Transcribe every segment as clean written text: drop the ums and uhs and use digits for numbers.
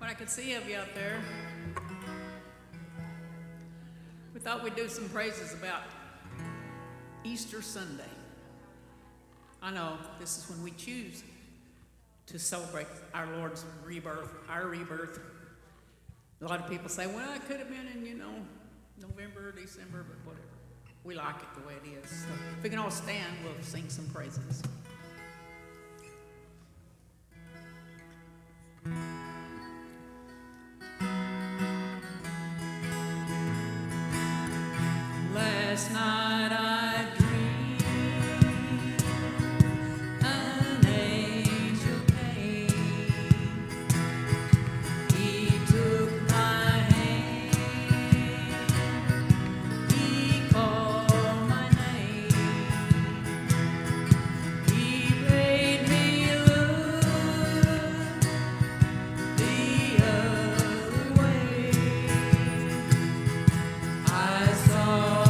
What I could see of you out there. We thought we'd do some praises about Easter Sunday. I know this is when we choose to celebrate our Lord's rebirth, our rebirth. A lot of people say, well, it could have been in, November or December, but whatever. We like it the way it is. So if we can all stand, we'll sing some praises. Last night I dreamed an angel came. He took my hand. He called my name. He made me look the other way. I saw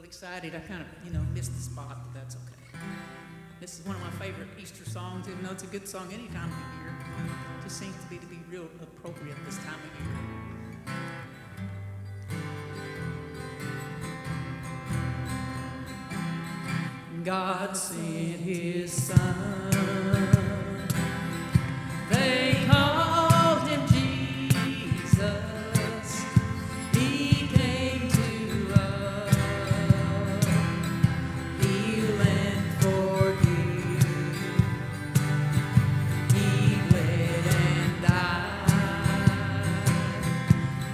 excited. I kind of, missed the spot, but that's okay. This is one of my favorite Easter songs, even though it's a good song any time of the year. It just seems to be real appropriate this time of year. God sent His Son. They called Him Jesus. He came to us. Heal and forgive. He bled and died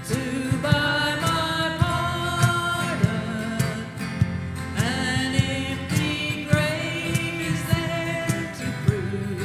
to buy my pardon. An empty grave is there to prove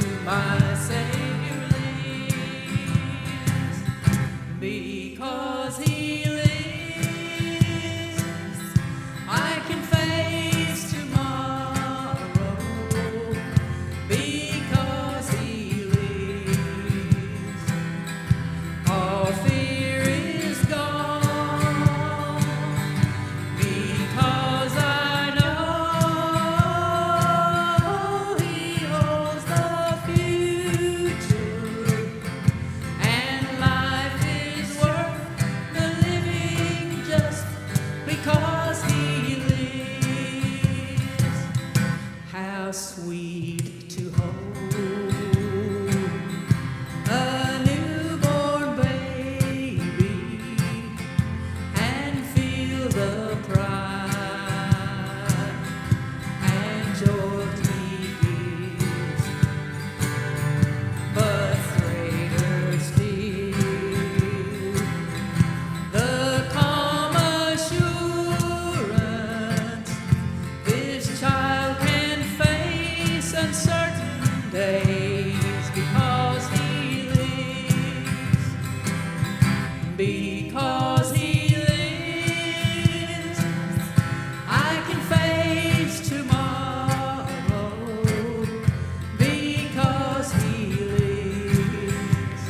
Because he lives, I can face tomorrow. Because he lives,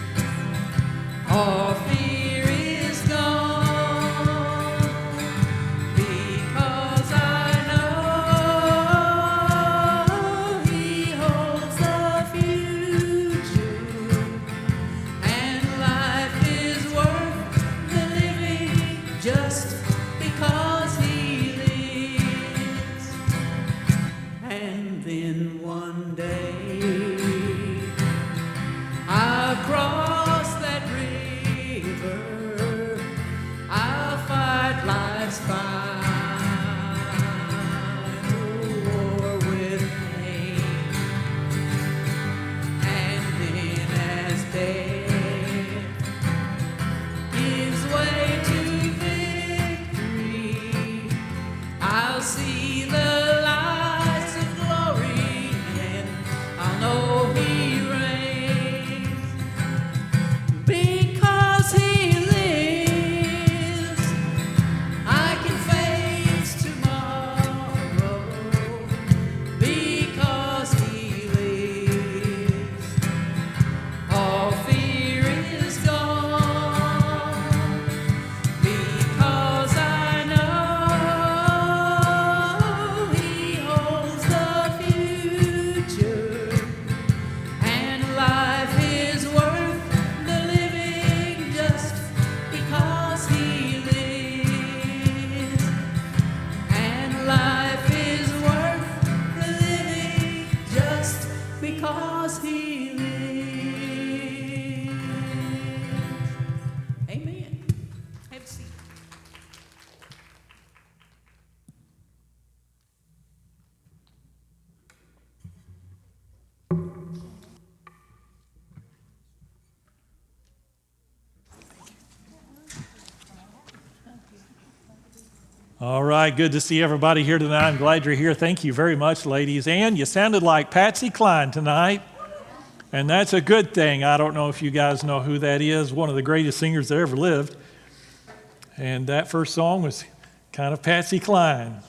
all fear is gone. Because I know he holds the future, and life is worth the living just because he lives. And then one day I'll cross that river, I'll fight life's final war with pain. And then as death gives way to victory, I'll see the lights of glory, and I'll know he reigns. Because he lives, I can face tomorrow. Because he lives, all fear is gone. Because I know he holds the future, and life is worth the living just because he lives. And life is worth the living just because he lives. Amen. Have a seat. All right, good to see everybody here tonight. I'm glad you're here. Thank you very much, ladies. And you sounded like Patsy Cline tonight, and that's a good thing. I don't know if you guys know who that is, one of the greatest singers that ever lived. And that first song was kind of Patsy Cline.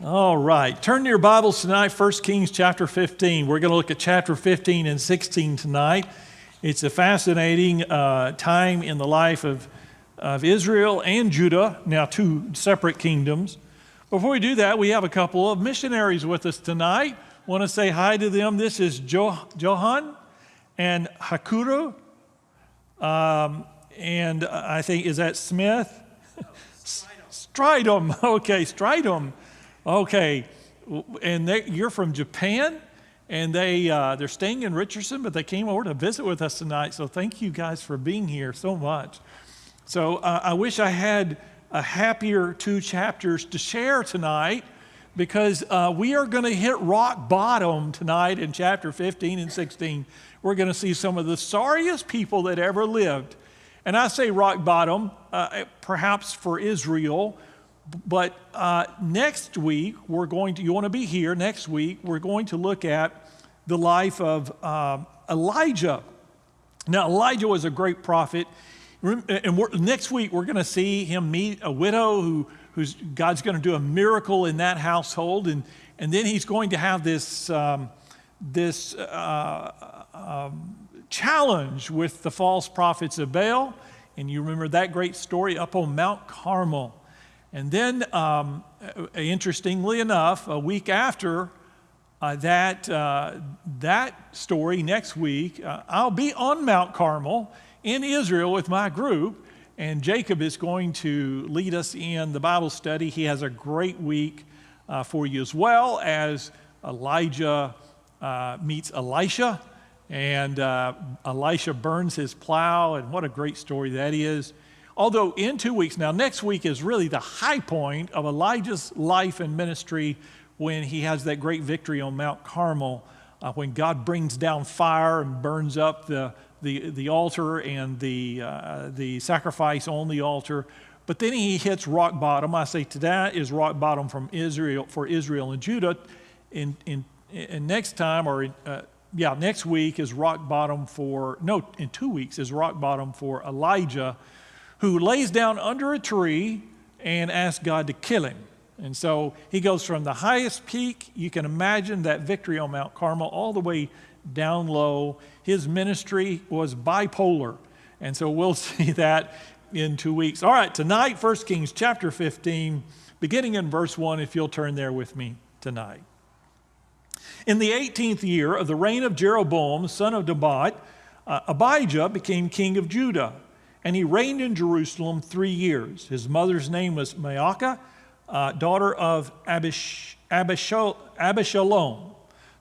All right, turn to your Bibles tonight, 1 Kings chapter 15. We're going to look at chapter 15 and 16 tonight. It's a fascinating time in the life of Israel and Judah, now two separate kingdoms. Before we do that, we have a couple of missionaries with us tonight. Want to say hi to them. This is Johan and Hakuru. And I think, is that Smith? Stridham. Okay, Stridham. Okay. And you're from Japan, and they're staying in Richardson, but they came over to visit with us tonight. So thank you guys for being here so much. So I wish I had a happier two chapters to share tonight, because we are going to hit rock bottom tonight in chapter 15 and 16. We're going to see some of the sorriest people that ever lived. And I say rock bottom, perhaps for Israel, but next week, you want to be here next week, we're going to look at the life of Elijah. Now, Elijah was a great prophet. And next week, we're going to see him meet a widow who's God's going to do a miracle in that household. And then he's going to have this challenge with the false prophets of Baal. And you remember that great story up on Mount Carmel. And then, interestingly enough, a week after that story, next week, I'll be on Mount Carmel in Israel with my group, and Jacob is going to lead us in the Bible study. He has a great week for you, as well as Elijah meets Elisha, and Elisha burns his plow, and what a great story that is. Although in 2 weeks, now next week is really the high point of Elijah's life and ministry, when he has that great victory on Mount Carmel, when God brings down fire and burns up the altar and the sacrifice on the altar. But then he hits rock bottom. I say today is rock bottom for Israel and Judah. In next time, or next week is rock bottom in 2 weeks is rock bottom for Elijah, who lays down under a tree and asks God to kill him. And so he goes from the highest peak, you can imagine that victory on Mount Carmel, all the way down low. His ministry was bipolar. And so we'll see that in 2 weeks. All right, tonight, 1 Kings chapter 15, beginning in verse 1, if you'll turn there with me tonight. In the 18th year of the reign of Jeroboam, son of Nebat, Abijah became king of Judah, and he reigned in Jerusalem 3 years. His mother's name was Maacah, daughter of Abishalom.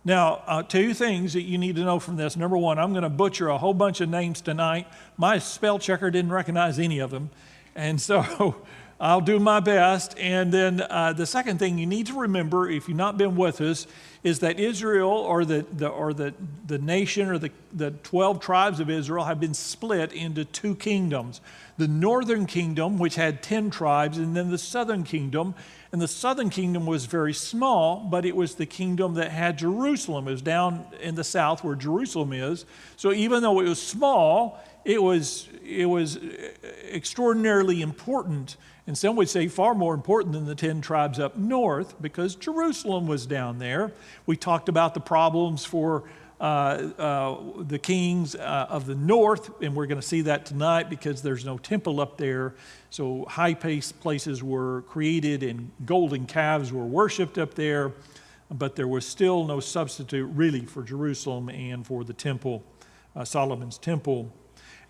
Now, 2 things that you need to know from this. Number one, I'm going to butcher a whole bunch of names tonight. My spell checker didn't recognize any of them, and so I'll do my best. And then the second thing you need to remember, if you've not been with us, is that Israel, or the nation, or the 12 tribes of Israel, have been split into 2 kingdoms. The northern kingdom, which had 10 tribes, and then the southern kingdom. And the southern kingdom was very small, but it was the kingdom that had Jerusalem. It was down in the south where Jerusalem is. So even though it was small, it was extraordinarily important. And some would say far more important than the 10 tribes up north, because Jerusalem was down there. We talked about the problems for the kings of the north, and we're going to see that tonight because there's no temple up there. So high-paced places were created and golden calves were worshipped up there, but there was still no substitute really for Jerusalem and for the temple, Solomon's temple.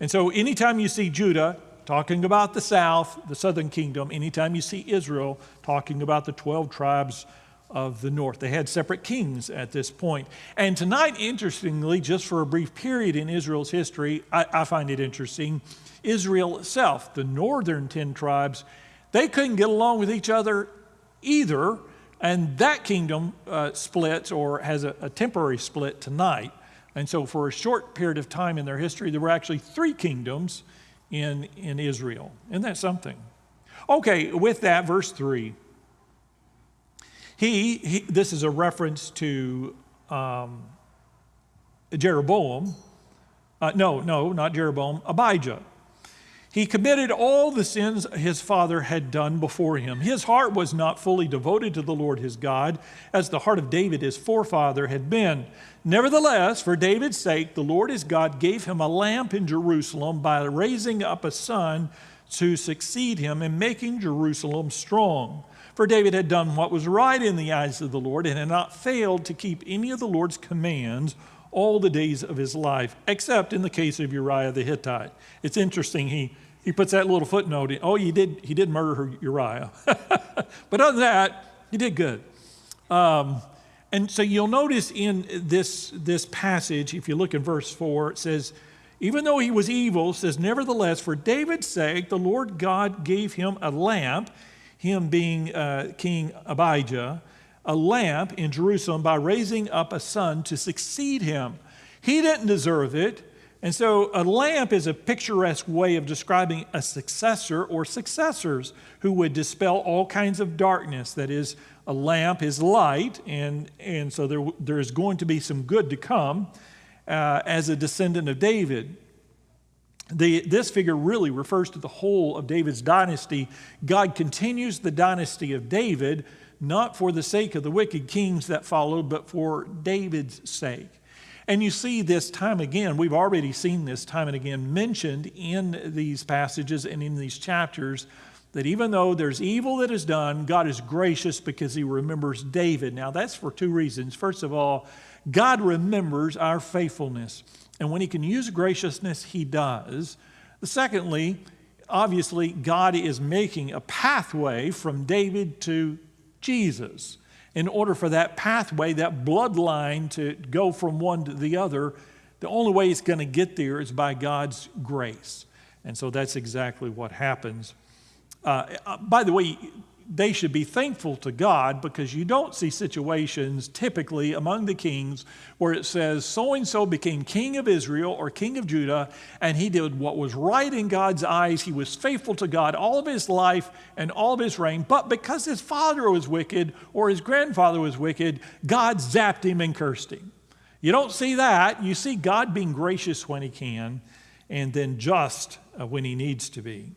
And so anytime you see Judah talking about the south, the southern kingdom, anytime you see Israel talking about the 12 tribes of the north. They had separate kings at this point. And tonight, interestingly, just for a brief period in Israel's history, I find it interesting, Israel itself, the northern 10 tribes, they couldn't get along with each other either, and that kingdom splits or has a temporary split tonight. And so for a short period of time in their history, there were actually 3 kingdoms in Israel. Isn't that something? Okay, with that, verse 3. This is a reference to Jeroboam. No, not Jeroboam, Abijah. He committed all the sins his father had done before him. His heart was not fully devoted to the Lord his God, as the heart of David his forefather had been. Nevertheless, for David's sake, the Lord his God gave him a lamp in Jerusalem by raising up a son to succeed him in making Jerusalem strong. For David had done what was right in the eyes of the Lord and had not failed to keep any of the Lord's commands all the days of his life, except in the case of Uriah the Hittite. It's interesting, he puts that little footnote in. Oh, he did murder Uriah. But other than that, he did good. And so you'll notice in this passage, if you look in verse 4, it says, even though he was evil, it says, nevertheless, for David's sake, the Lord God gave him a lamp, him being King Abijah, a lamp in Jerusalem by raising up a son to succeed him. He didn't deserve it. And so a lamp is a picturesque way of describing a successor or successors who would dispel all kinds of darkness. That is, a lamp is light, and so there is going to be some good to come as a descendant of David. This figure really refers to the whole of David's dynasty. God continues the dynasty of David, not for the sake of the wicked kings that followed, but for David's sake. And you see this time again, we've already seen this time and again mentioned in these passages and in these chapters, that even though there's evil that is done, God is gracious because he remembers David. Now that's for 2 reasons. First of all, God remembers our faithfulness. And when he can use graciousness, he does. Secondly, obviously, God is making a pathway from David to Jesus. In order for that pathway, that bloodline to go from one to the other, the only way it's going to get there is by God's grace. And so that's exactly what happens. By the way, they should be thankful to God, because you don't see situations typically among the kings where it says so-and-so became king of Israel or king of Judah, and he did what was right in God's eyes. He was faithful to God all of his life and all of his reign, but because his father was wicked or his grandfather was wicked, God zapped him and cursed him. You don't see that. You see God being gracious when he can, and then just when he needs to be.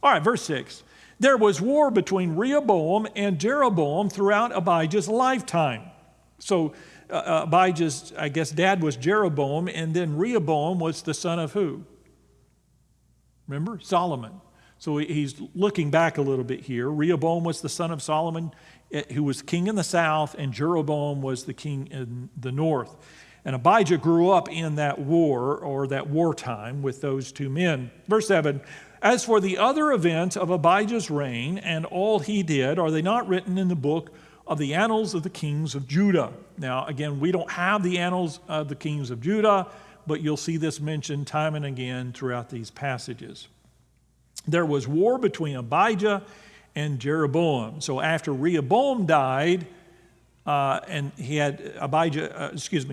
All right, verse 6. There was war between Rehoboam and Jeroboam throughout Abijah's lifetime. So Abijah's, I guess, dad was Jeroboam, and then Rehoboam was the son of who? Remember? Solomon. So he's looking back a little bit here. Rehoboam was the son of Solomon, who was king in the south, and Jeroboam was the king in the north. And Abijah grew up in that war, or that wartime, with those two men. Verse 7, as for the other events of Abijah's reign and all he did, are they not written in the book of the annals of the kings of Judah? Now, again, we don't have the annals of the kings of Judah, but you'll see this mentioned time and again throughout these passages. There was war between Abijah and Jeroboam. So after Rehoboam died, and he had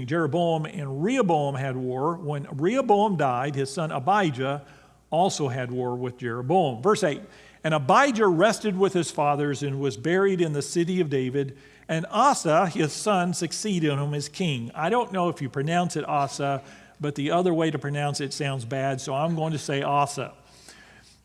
Jeroboam and Rehoboam had war. When Rehoboam died, his son Abijah also had war with Jeroboam. Verse 8, and Abijah rested with his fathers and was buried in the city of David, and Asa, his son, succeeded him as king. I don't know if you pronounce it Asa, but the other way to pronounce it sounds bad, so I'm going to say Asa.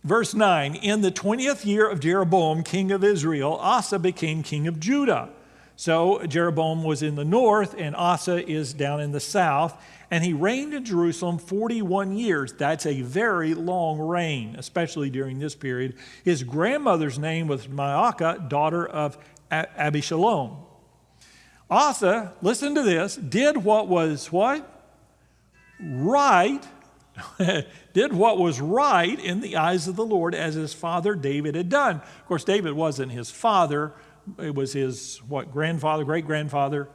Verse 9, in the 20th year of Jeroboam, king of Israel, Asa became king of Judah. So Jeroboam was in the north, and Asa is down in the south, and he reigned in Jerusalem 41 years. That's a very long reign, especially during this period. His grandmother's name was Maacah, daughter of Abishalom. Asa, listen to this, did what was what? Right. Did what was right in the eyes of the Lord, as his father David had done. Of course, David wasn't his father. It was his, grandfather, great-grandfather.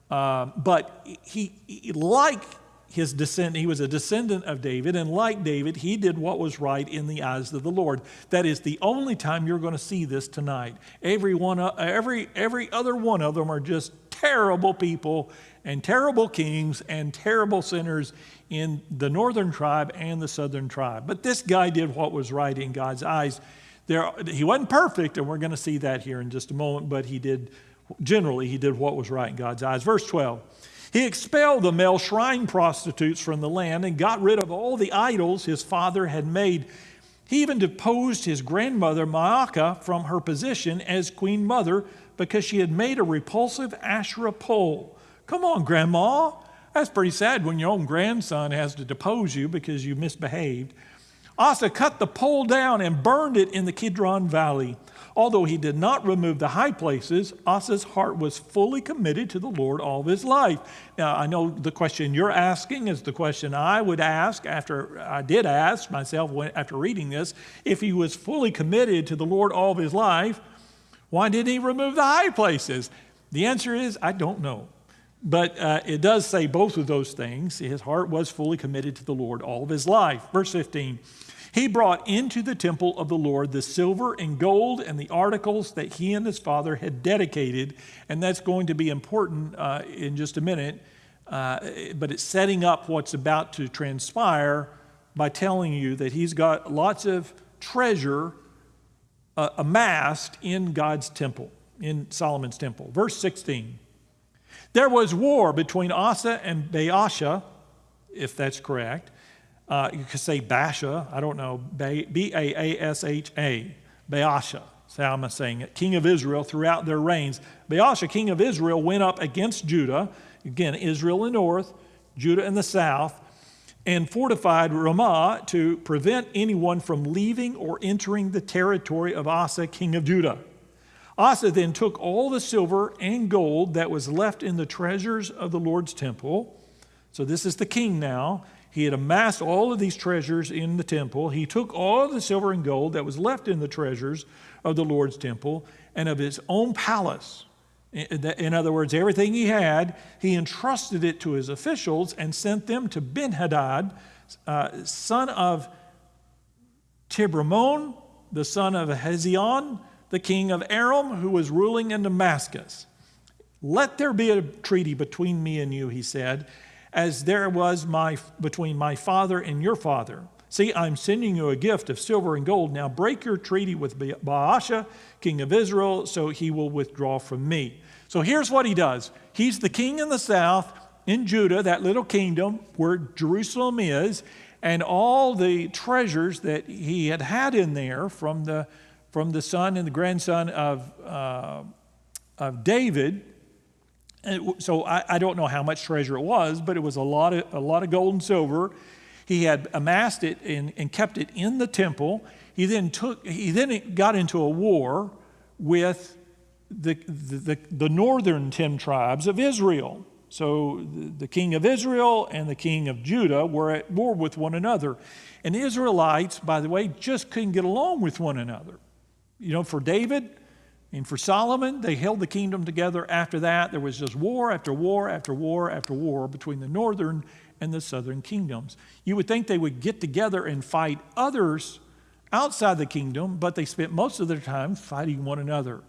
But he, like his descendant, he was a descendant of David, and like David, he did what was right in the eyes of the Lord. That is the only time you're going to see this tonight. Every other one of them are just terrible people and terrible kings and terrible sinners in the northern tribe and the southern tribe. But this guy did what was right in God's eyes. He wasn't perfect, and we're going to see that here in just a moment, but he did what was right in God's eyes. Verse 12, he expelled the male shrine prostitutes from the land and got rid of all the idols his father had made. He even deposed his grandmother Maacah from her position as queen mother because she had made a repulsive Asherah pole. Come on, Grandma. That's pretty sad when your own grandson has to depose you because you misbehaved. Asa cut the pole down and burned it in the Kidron Valley. Although he did not remove the high places, Asa's heart was fully committed to the Lord all of his life. Now, I know the question you're asking is the question I would ask after I did ask myself after reading this. If he was fully committed to the Lord all of his life, why didn't he remove the high places? The answer is, I don't know. But it does say both of those things. His heart was fully committed to the Lord all of his life. Verse 15, he brought into the temple of the Lord the silver and gold and the articles that he and his father had dedicated. And that's going to be important in just a minute. But it's setting up what's about to transpire by telling you that he's got lots of treasure amassed in God's temple, in Solomon's temple. Verse 16. There was war between Asa and Baasha, if that's correct. You could say Baasha, I don't know, B-A-A-S-H-A, Baasha, that's how I'm saying it, king of Israel throughout their reigns. Baasha, king of Israel, went up against Judah, again, Israel in the north, Judah in the south, and fortified Ramah to prevent anyone from leaving or entering the territory of Asa, king of Judah. Asa then took all the silver and gold that was left in the treasures of the Lord's temple. So this is the king now. He had amassed all of these treasures in the temple. He took all of the silver and gold that was left in the treasures of the Lord's temple and of his own palace. In other words, everything he had, he entrusted it to his officials and sent them to Ben-Hadad, son of Tibramon, the son of Hezion, the king of Aram, who was ruling in Damascus. Let there be a treaty between me and you, he said, as there was between my father and your father. See, I'm sending you a gift of silver and gold. Now break your treaty with Baasha, king of Israel, so he will withdraw from me. So here's what he does. He's the king in the south, in Judah, that little kingdom where Jerusalem is, and all the treasures that he had in there from the son and the grandson of David. And so I don't know how much treasure it was, but it was a lot of gold and silver. He had amassed it and kept it in the temple. He then got into a war with the northern 10 tribes of Israel. So the king of Israel and the king of Judah were at war with one another. And the Israelites, by the way, just couldn't get along with one another. You know, for David and for Solomon, they held the kingdom together. After that, there was just war after war after war after war between the northern and the southern kingdoms. You would think they would get together and fight others outside the kingdom, but they spent most of their time fighting one another.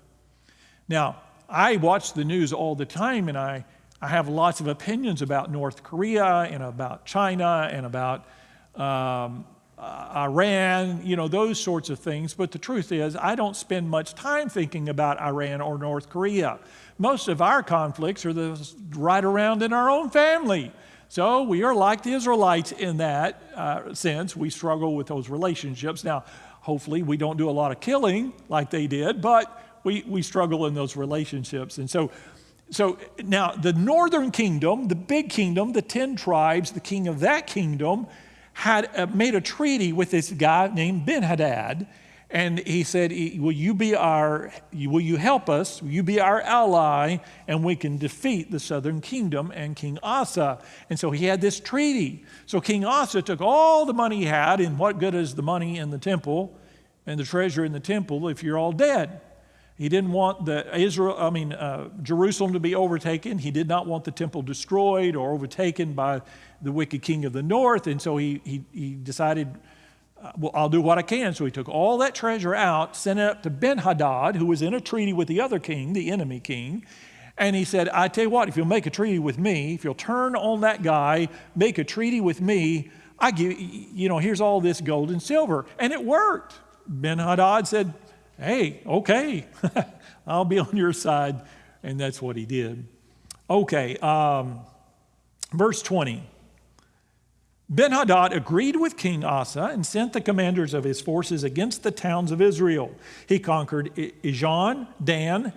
Now, I watch the news all the time, and I have lots of opinions about North Korea and about China and about Iran, you know, those sorts of things. But the truth is, I don't spend much time thinking about Iran or North Korea. Most of our conflicts are right around in our own family. So we are like the Israelites in that sense. We struggle with those relationships. Now, hopefully we don't do a lot of killing like they did, but we struggle in those relationships. And so now the northern kingdom, the big kingdom, the 10 tribes, the king of that kingdom had made a treaty with this guy named Ben-Hadad. And he said, will you help us? Will you be our ally? And we can defeat the southern kingdom and King Asa. And so he had this treaty. So King Asa took all the money he had, and what good is the money in the temple and the treasure in the temple if you're all dead? He didn't want Jerusalem to be overtaken. He did not want the temple destroyed or overtaken by the wicked king of the north. And so he decided, well, I'll do what I can. So he took all that treasure out, sent it up to Ben-Hadad, who was in a treaty with the other king, the enemy king. And he said, I tell you what, if you'll make a treaty with me, if you'll turn on that guy, make a treaty with me, I give, here's all this gold and silver. And it worked. Ben-Hadad said, hey, okay, I'll be on your side. And that's what he did. Okay, verse 20. Ben-Hadad agreed with King Asa and sent the commanders of his forces against the towns of Israel. He conquered Ijon, Dan,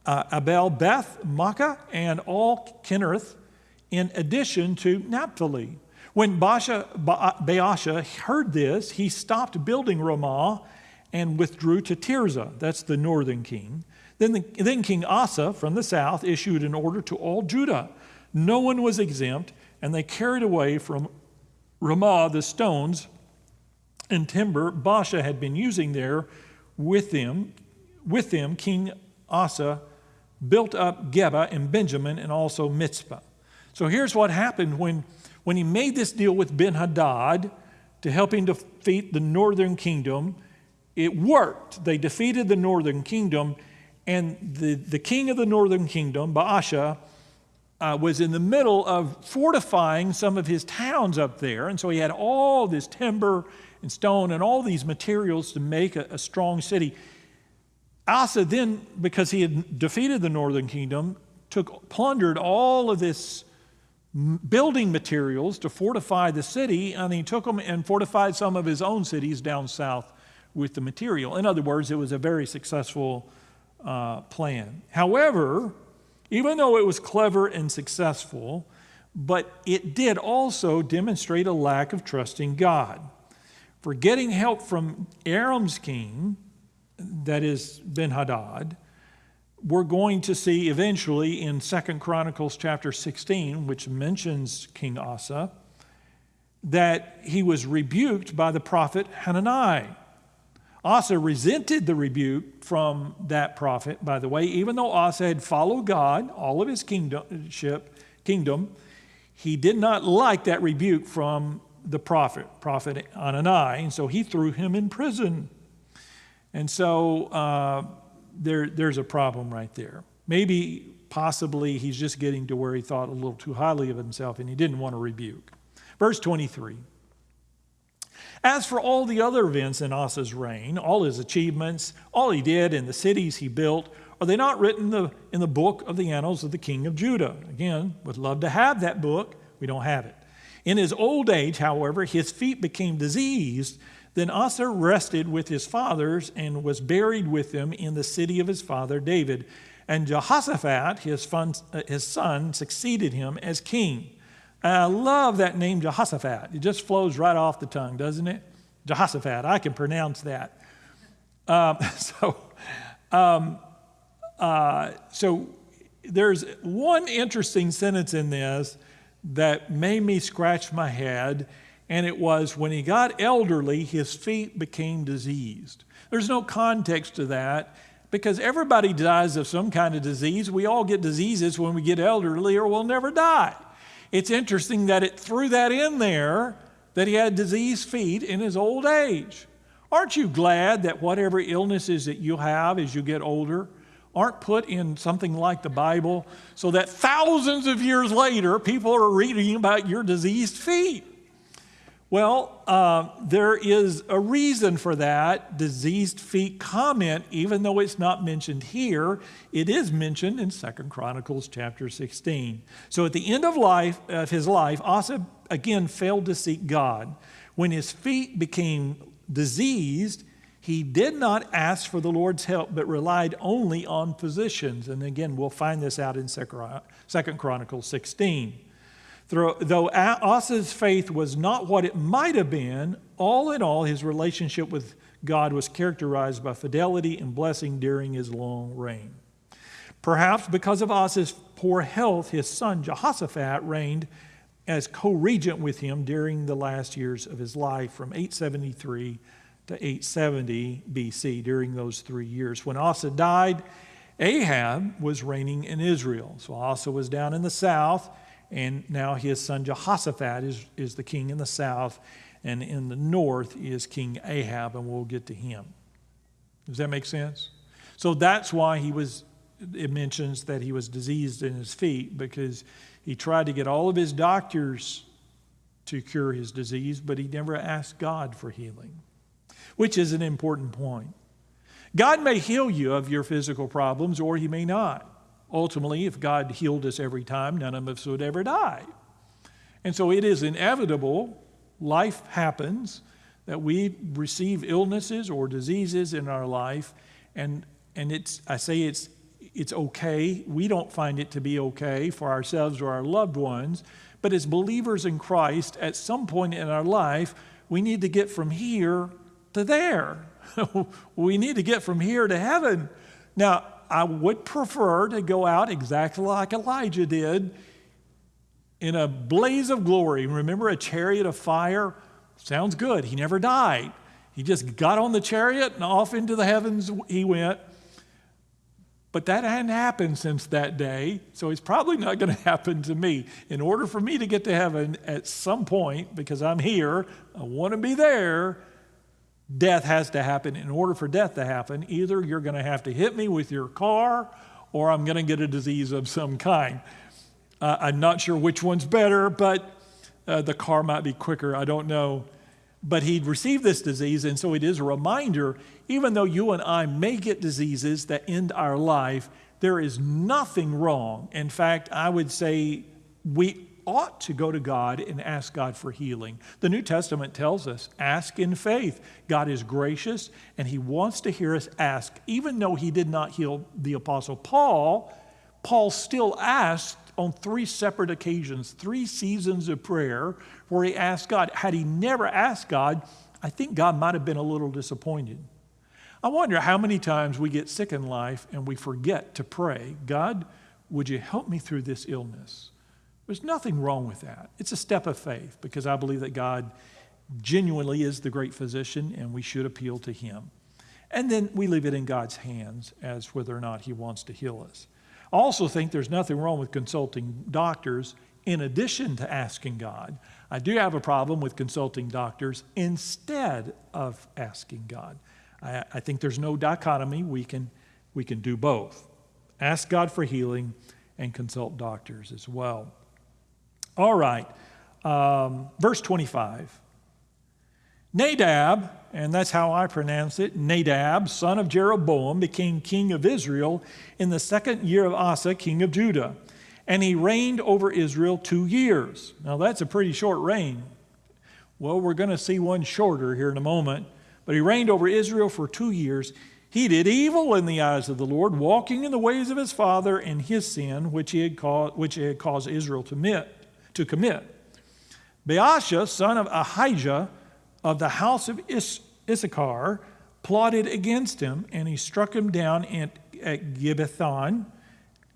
Abel, Beth, Makkah, and all Kinnereth, in addition to Naphtali. When Baasha heard this, he stopped building Ramah and withdrew to Tirzah. That's the northern king. Then King Asa from the south issued an order to all Judah. No one was exempt, and they carried away from Ramah the stones and timber Baasha had been using there with them. King Asa built up Geba and Benjamin and also Mizpah. So here's what happened when he made this deal with Ben-Hadad to help him defeat the northern kingdom. It worked. They defeated the northern kingdom, and the king of the northern kingdom, Baasha, was in the middle of fortifying some of his towns up there. And so he had all this timber and stone and all these materials to make a strong city. Asa then, because he had defeated the northern kingdom, plundered all of this building materials to fortify the city, and he took them and fortified some of his own cities down south with the material. In other words, it was a very successful plan. However, even though it was clever and successful, but it did also demonstrate a lack of trust in God. For getting help from Aram's king, that is Ben-Hadad, we're going to see eventually in 2 Chronicles chapter 16, which mentions King Asa, that he was rebuked by the prophet Hanani. Asa resented the rebuke from that prophet, by the way. Even though Asa had followed God, all of his kingdom, he did not like that rebuke from the prophet Hanani, and so he threw him in prison. And so there's a problem right there. Maybe, possibly, he's just getting to where he thought a little too highly of himself, and he didn't want to rebuke. Verse 23. As for all the other events in Asa's reign, all his achievements, all he did and the cities he built, Are they not written in the book of the annals of the king of Judah? Again, would love to have that book. We don't have it. In his old age, however, his feet became diseased. Then Asa rested with his fathers and was buried with them in the city of his father David. And Jehoshaphat, his son, succeeded him as king. And I love that name, Jehoshaphat. It just flows right off the tongue, doesn't it? Jehoshaphat. I can pronounce that. So there's one interesting sentence in this that made me scratch my head, and it was, when he got elderly, his feet became diseased. There's no context to that, because everybody dies of some kind of disease. We all get diseases when we get elderly, or we'll never die. It's interesting that it threw that in there, that he had diseased feet in his old age. Aren't you glad that whatever illnesses that you have as you get older aren't put in something like the Bible, so that thousands of years later, people are reading about your diseased feet? Well, there is a reason for that diseased feet comment, even though it's not mentioned here. It is mentioned in 2 Chronicles chapter 16. So at the end of his life, Asa again failed to seek God. When his feet became diseased, he did not ask for the Lord's help, but relied only on physicians. And again, we'll find this out in 2 Chronicles 16. Though Asa's faith was not what it might have been, all in all, his relationship with God was characterized by fidelity and blessing during his long reign. Perhaps because of Asa's poor health, his son Jehoshaphat reigned as co-regent with him during the last years of his life, from 873 to 870 BC, during those 3 years. When Asa died, Ahab was reigning in Israel. So Asa was down in the south, and now his son Jehoshaphat is the king in the south, and in the north is King Ahab, and we'll get to him. Does that make sense? So that's why it mentions that he was diseased in his feet, because he tried to get all of his doctors to cure his disease, but he never asked God for healing, which is an important point. God may heal you of your physical problems, or he may not. Ultimately, if God healed us every time, none of us would ever die. And so it is inevitable, life happens, that we receive illnesses or diseases in our life, and it's okay. We don't find it to be okay for ourselves or our loved ones, but as believers in Christ, at some point in our life, we need to get from here to there. We need to get from here to heaven. Now, I would prefer to go out exactly like Elijah did, in a blaze of glory. Remember a chariot of fire? Sounds good. He never died. He just got on the chariot and off into the heavens he went. But that hadn't happened since that day, so it's probably not going to happen to me. In order for me to get to heaven at some point, because I'm here, I want to be there, death has to happen. In order for death to happen, either you're going to have to hit me with your car, or I'm going to get a disease of some kind. I'm not sure which one's better, but the car might be quicker. I don't know. But he'd received this disease, and so it is a reminder, even though you and I may get diseases that end our life, there is nothing wrong. In fact, I would say we ought to go to God and ask God for healing. The New Testament tells us, ask in faith. God is gracious, and he wants to hear us ask. Even though he did not heal the Apostle Paul, Paul still asked on 3 separate occasions, 3 seasons of prayer, where he asked God. Had he never asked God, I think God might have been a little disappointed. I wonder how many times we get sick in life and we forget to pray, God, would you help me through this illness? There's nothing wrong with that. It's a step of faith, because I believe that God genuinely is the great physician, and we should appeal to him. And then we leave it in God's hands as whether or not he wants to heal us. I also think there's nothing wrong with consulting doctors in addition to asking God. I do have a problem with consulting doctors instead of asking God. I think there's no dichotomy. We can do both. Ask God for healing and consult doctors as well. All right, verse 25. Nadab and that's how I pronounce it, Nadab, son of Jeroboam, became king of Israel in the second year of Asa, king of Judah. And he reigned over Israel 2 years. Now that's a pretty short reign. Well, we're going to see one shorter here in a moment. But he reigned over Israel for 2 years. He did evil in the eyes of the Lord, walking in the ways of his father and his sin, which he had caused Israel to commit. Baasha, son of Ahijah, of the house of Issachar, plotted against him, and he struck him down at Gibbethon,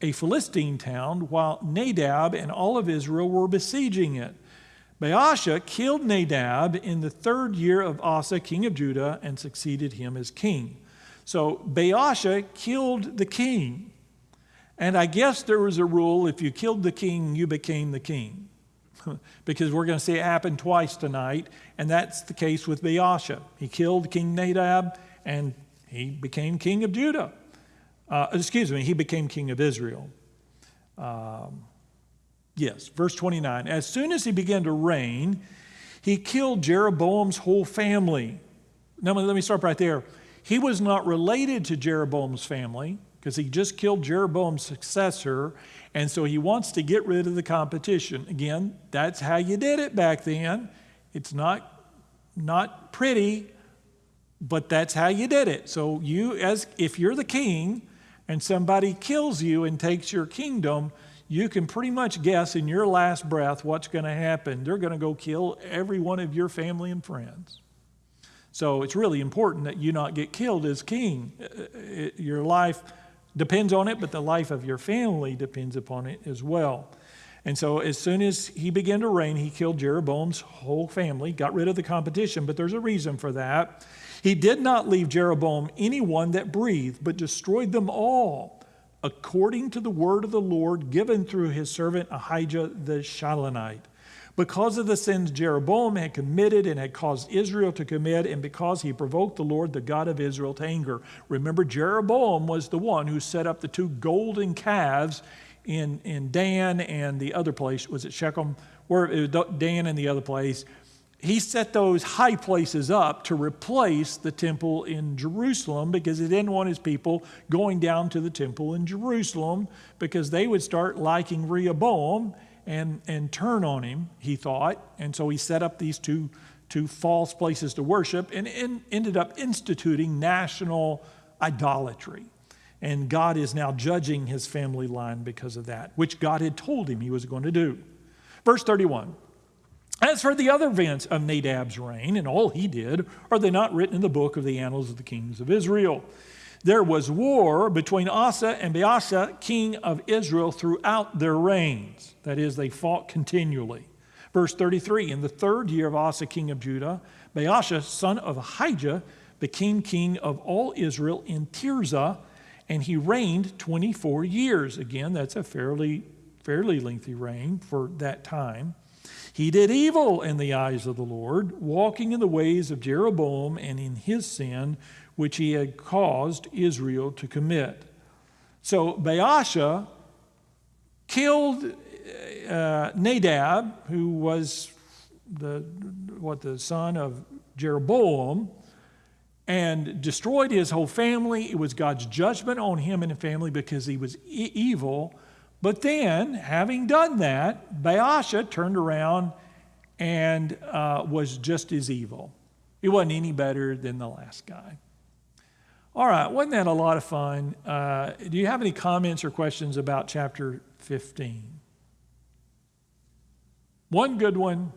a Philistine town, while Nadab and all of Israel were besieging it. Baasha killed Nadab in the 3rd year of Asa, king of Judah, and succeeded him as king. So Baasha killed the king. And I guess there was a rule, if you killed the king, you became the king. Because we're going to see it happen twice tonight, and that's the case with Baasha. He killed King Nadab, and he became king of Judah. He became king of Israel. Yes, verse 29. As soon as he began to reign, he killed Jeroboam's whole family. Now, let me stop right there. He was not related to Jeroboam's family because he just killed Jeroboam's successor, and so he wants to get rid of the competition. Again, that's how you did it back then. It's not pretty, but that's how you did it. So if you're the king and somebody kills you and takes your kingdom, you can pretty much guess in your last breath what's going to happen. They're going to go kill every one of your family and friends. So it's really important that you not get killed as king. Your life depends on it, but the life of your family depends upon it as well. And so as soon as he began to reign, he killed Jeroboam's whole family, got rid of the competition, but there's a reason for that. He did not leave Jeroboam anyone that breathed, but destroyed them all, according to the word of the Lord given through his servant Ahijah the Shilonite. Because of the sins Jeroboam had committed and had caused Israel to commit, and because he provoked the Lord, the God of Israel, to anger. Remember, Jeroboam was the one who set up the 2 golden calves in Dan and the other place. Was it Shechem? Where it was Dan and the other place. He set those high places up to replace the temple in Jerusalem because he didn't want his people going down to the temple in Jerusalem because they would start liking Rehoboam and turn on him, he thought. And so he set up these two false places to worship and ended up instituting national idolatry. And God is now judging his family line because of that, which God had told him he was going to do. Verse 31. As for the other events of Nadab's reign and all he did, are they not written in the book of the annals of the kings of Israel? There was war between Asa and Baasha, king of Israel, throughout their reigns. That is, they fought continually. Verse 33, in the 3rd year of Asa, king of Judah, Baasha, son of Ahijah, became king of all Israel in Tirzah, and he reigned 24 years. Again, that's a fairly lengthy reign for that time. He did evil in the eyes of the Lord, walking in the ways of Jeroboam and in his sin, which he had caused Israel to commit. So Baasha killed Nadab, who was the son of Jeroboam, and destroyed his whole family. It was God's judgment on him and his family because he was evil. But then, having done that, Baasha turned around and was just as evil. He wasn't any better than the last guy. All right, wasn't that a lot of fun? Do you have any comments or questions about chapter 15? One good one,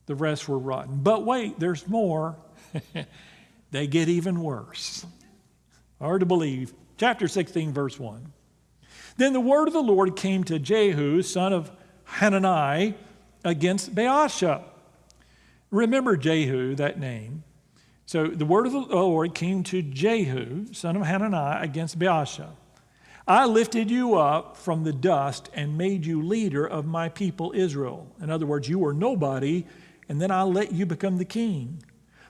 the rest were rotten. But wait, there's more. They get even worse. Hard to believe. Chapter 16, verse 1. Then the word of the Lord came to Jehu, son of Hanani, against Baasha. Remember Jehu, that name. So the word of the Lord came to Jehu, son of Hanani, against Baasha. I lifted you up from the dust and made you leader of my people Israel. In other words, you were nobody, and then I let you become the king.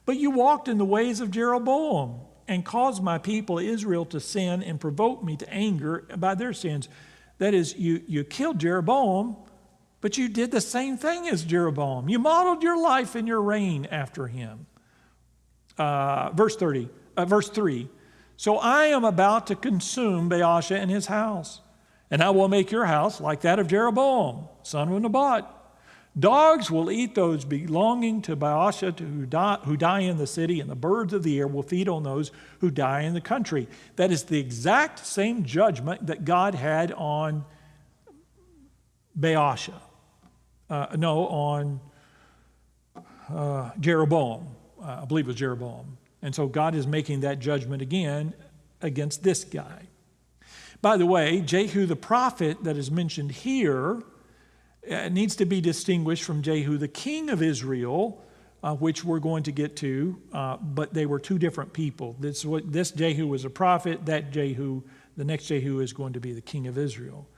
But you walked in the ways of Jeroboam and caused my people Israel to sin and provoke me to anger by their sins. That is, you killed Jeroboam, but you did the same thing as Jeroboam. You modeled your life and your reign after him. verse 3. So I am about to consume Baasha and his house, and I will make your house like that of Jeroboam, son of Nebat. Dogs will eat those belonging to Baasha who die in the city, and the birds of the air will feed on those who die in the country. That is the exact same judgment that God had on Baasha. On Jeroboam. I believe it was Jeroboam. And so God is making that judgment again against this guy. By the way, Jehu the prophet that is mentioned here needs to be distinguished from Jehu the king of Israel, which we're going to get to, but they were two different people. This Jehu was a prophet, the next Jehu is going to be the king of Israel.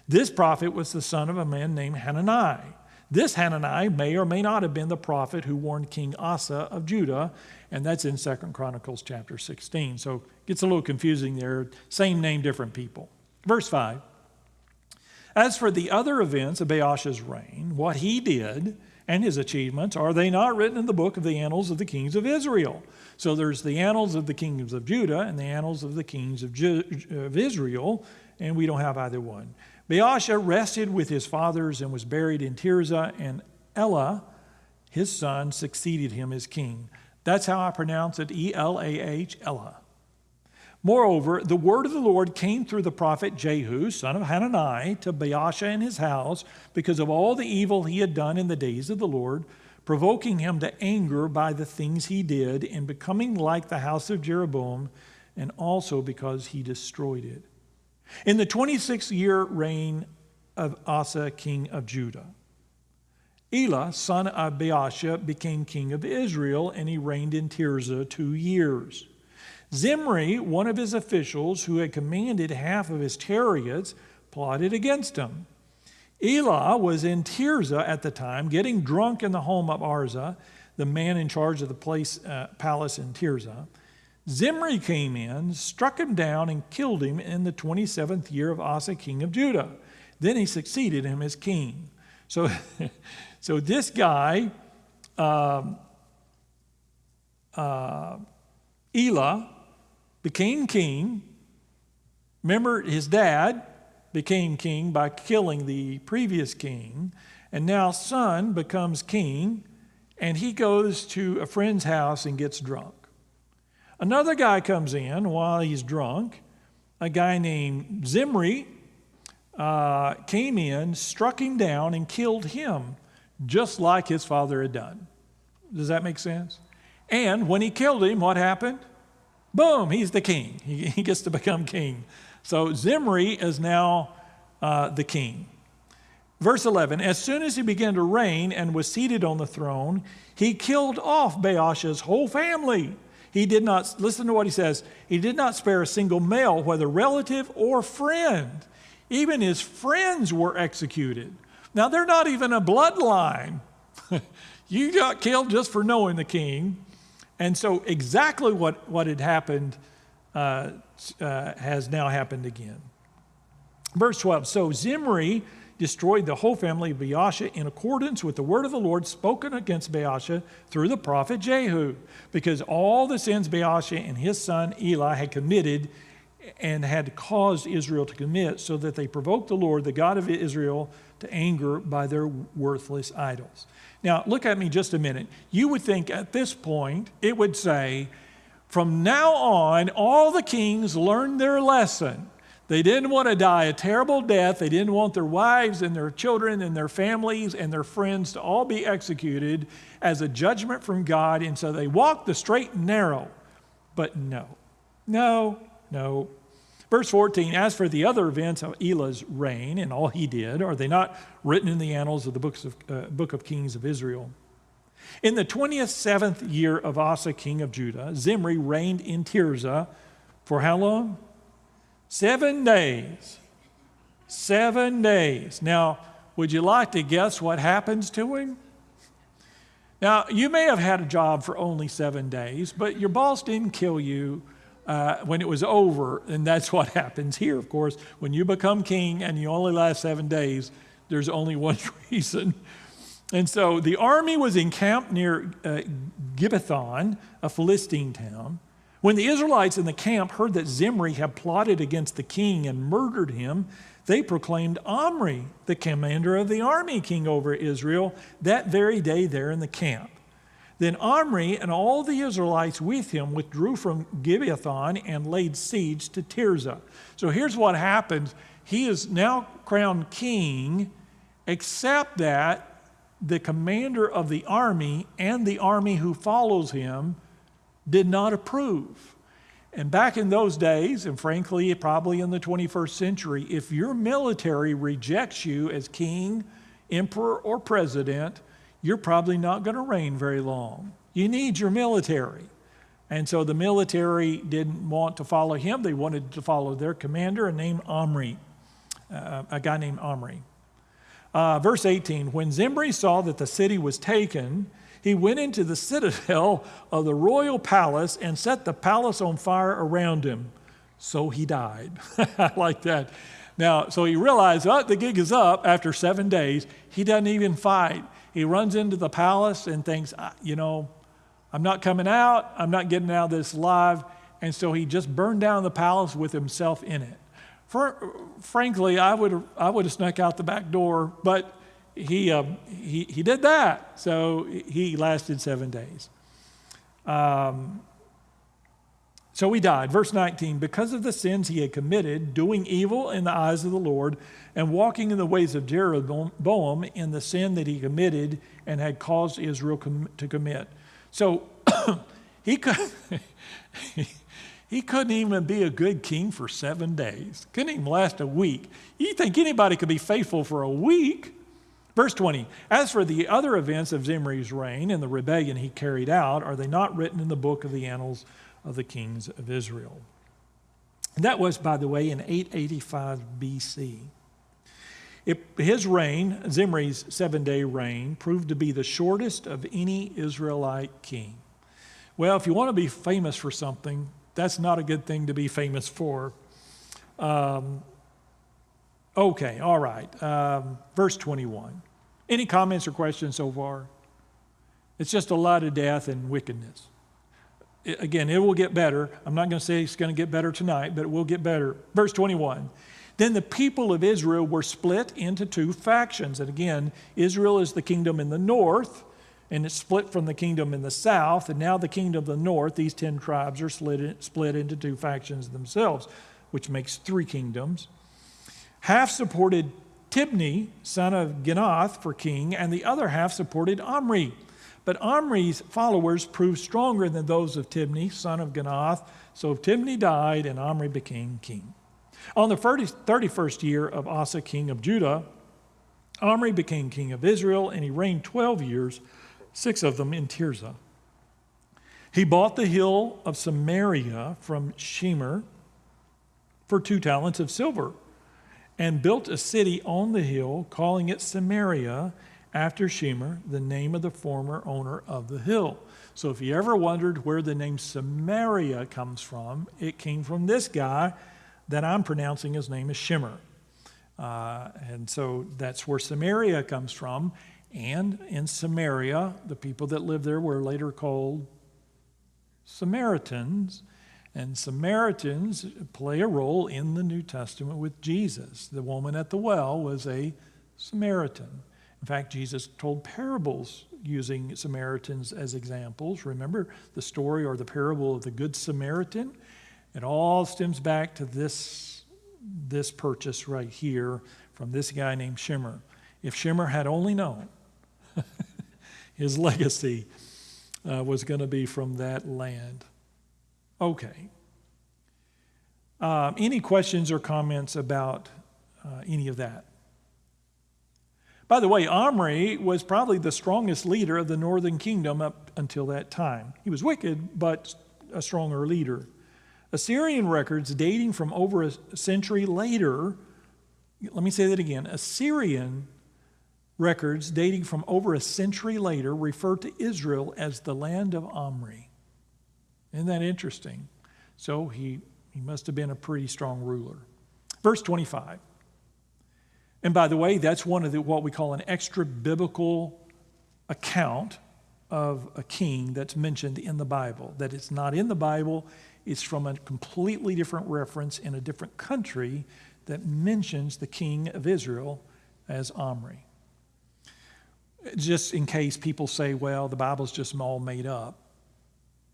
This prophet was the son of a man named Hanani. This Hanani may or may not have been the prophet who warned King Asa of Judah, and that's in 2 Chronicles chapter 16. So it gets a little confusing there. Same name, different people. Verse 5. As for the other events of Baasha's reign, what he did and his achievements, are they not written in the book of the annals of the kings of Israel? So there's the annals of the kings of Judah and the annals of the kings of Israel, and we don't have either one. Baasha rested with his fathers and was buried in Tirzah, and Elah, his son, succeeded him as king. That's how I pronounce it, E-L-A-H, Elah. Moreover, the word of the Lord came through the prophet Jehu, son of Hanani, to Baasha and his house because of all the evil he had done in the days of the Lord, provoking him to anger by the things he did and becoming like the house of Jeroboam, and also because he destroyed it. In the 26th year reign of Asa, king of Judah, Elah, son of Baasha, became king of Israel, and he reigned in Tirzah 2 years. Zimri, one of his officials who had commanded half of his chariots, plotted against him. Elah was in Tirzah at the time, getting drunk in the home of Arza, the man in charge of the palace in Tirzah. Zimri came in, struck him down, and killed him in the 27th year of Asa, king of Judah. Then he succeeded him as king. So this guy, Elah, became king. Remember, his dad became king by killing the previous king. And now son becomes king, and he goes to a friend's house and gets drunk. Another guy comes in while he's drunk. A guy named Zimri came in, struck him down, and killed him, just like his father had done. Does that make sense? And when he killed him, what happened? Boom, he's the king. He gets to become king. So Zimri is now the king. Verse 11, as soon as he began to reign and was seated on the throne, he killed off Baasha's whole family. He did not, listen to what he says, he did not spare a single male, whether relative or friend. Even his friends were executed. Now, they're not even a bloodline. You got killed just for knowing the king. And so exactly what had happened has now happened again. Verse 12, so Zimri destroyed the whole family of Baasha in accordance with the word of the Lord spoken against Baasha through the prophet Jehu, because all the sins Baasha and his son Elah had committed and had caused Israel to commit, so that they provoked the Lord, the God of Israel, to anger by their worthless idols. Now, look at me just a minute. You would think at this point it would say, from now on, all the kings learned their lesson. They didn't want to die a terrible death. They didn't want their wives and their children and their families and their friends to all be executed as a judgment from God. And so they walked the straight and narrow. But no. Verse 14, as for the other events of Elah's reign and all he did, are they not written in the annals of the book of Kings of Israel? In the 27th year of Asa, king of Judah, Zimri reigned in Tirzah for how long? 7 days. 7 days. Now, would you like to guess what happens to him? Now, you may have had a job for only 7 days, but your boss didn't kill you when it was over, and that's what happens here, of course. When you become king and you only last 7 days, there's only one reason. And so the army was encamped near Gibbethon, a Philistine town. When the Israelites in the camp heard that Zimri had plotted against the king and murdered him, they proclaimed Omri, the commander of the army, king over Israel, that very day there in the camp. Then Omri and all the Israelites with him withdrew from Gibbethon and laid siege to Tirzah. So here's what happens. He is now crowned king, except that the commander of the army and the army who follows him did not approve. And back in those days, and frankly, probably in the 21st century, if your military rejects you as king, emperor, or president, you're probably not going to reign very long. You need your military. And so the military didn't want to follow him. They wanted to follow their commander, a guy named Omri. Verse 18, when Zimri saw that the city was taken, he went into the citadel of the royal palace and set the palace on fire around him. So he died. I like that. Now, so he realized, the gig is up after 7 days. He doesn't even fight. He runs into the palace and thinks, I'm not coming out. I'm not getting out of this alive. And so he just burned down the palace with himself in it. Frankly, I would have snuck out the back door, but he did that. So he lasted 7 days. So he died. Verse 19, because of the sins he had committed, doing evil in the eyes of the Lord, and walking in the ways of Jeroboam in the sin that he committed and had caused Israel to commit. So he couldn't even be a good king for 7 days. Couldn't even last a week. You think anybody could be faithful for a week? Verse 20, as for the other events of Zimri's reign and the rebellion he carried out, are they not written in the book of the annals of the kings of Israel? And that was, by the way, in 885 BC. His reign, Zimri's 7-day reign, proved to be the shortest of any Israelite king. Well, if you want to be famous for something, that's not a good thing to be famous for. Okay, all right. Verse 21. Any comments or questions so far? It's just a lot of death and wickedness. Again, it will get better. I'm not going to say it's going to get better tonight, but it will get better. Verse 21. Then the people of Israel were split into 2 factions. And again, Israel is the kingdom in the north, and it's split from the kingdom in the south. And now the kingdom of the north, these 10 tribes are split into 2 factions themselves, which makes 3 kingdoms. Half supported Tibni, son of Ginath, for king, and the other half supported Omri. But Omri's followers proved stronger than those of Tibni, son of Ginath. So Tibni died, and Omri became king. On the 31st year of Asa, king of Judah, Omri became king of Israel, and he reigned 12 years, 6 of them in Tirzah. He bought the hill of Samaria from Shemer for 2 talents of silver, and built a city on the hill, calling it Samaria, after Shemer, the name of the former owner of the hill. So if you ever wondered where the name Samaria comes from, it came from this guy that I'm pronouncing his name is Shemer. And so that's where Samaria comes from. And in Samaria, the people that lived there were later called Samaritans. And Samaritans play a role in the New Testament with Jesus. The woman at the well was a Samaritan. In fact, Jesus told parables using Samaritans as examples. Remember the story or the parable of the Good Samaritan? It all stems back to this purchase right here from this guy named Shemer. If Shemer had only known, his legacy was going to be from that land. Okay. Any questions or comments about any of that? By the way, Omri was probably the strongest leader of the northern kingdom up until that time. He was wicked, but a stronger leader. Assyrian records dating from over a century later, let me say that again, Assyrian records dating from over a century later refer to Israel as the land of Omri. Isn't that interesting? So he must have been a pretty strong ruler. Verse 25. And by the way, that's one of what we call an extra biblical account of a king that's mentioned in the Bible. That it's not in the Bible, it's from a completely different reference in a different country that mentions the king of Israel as Omri. Just in case people say, well, the Bible's just all made up.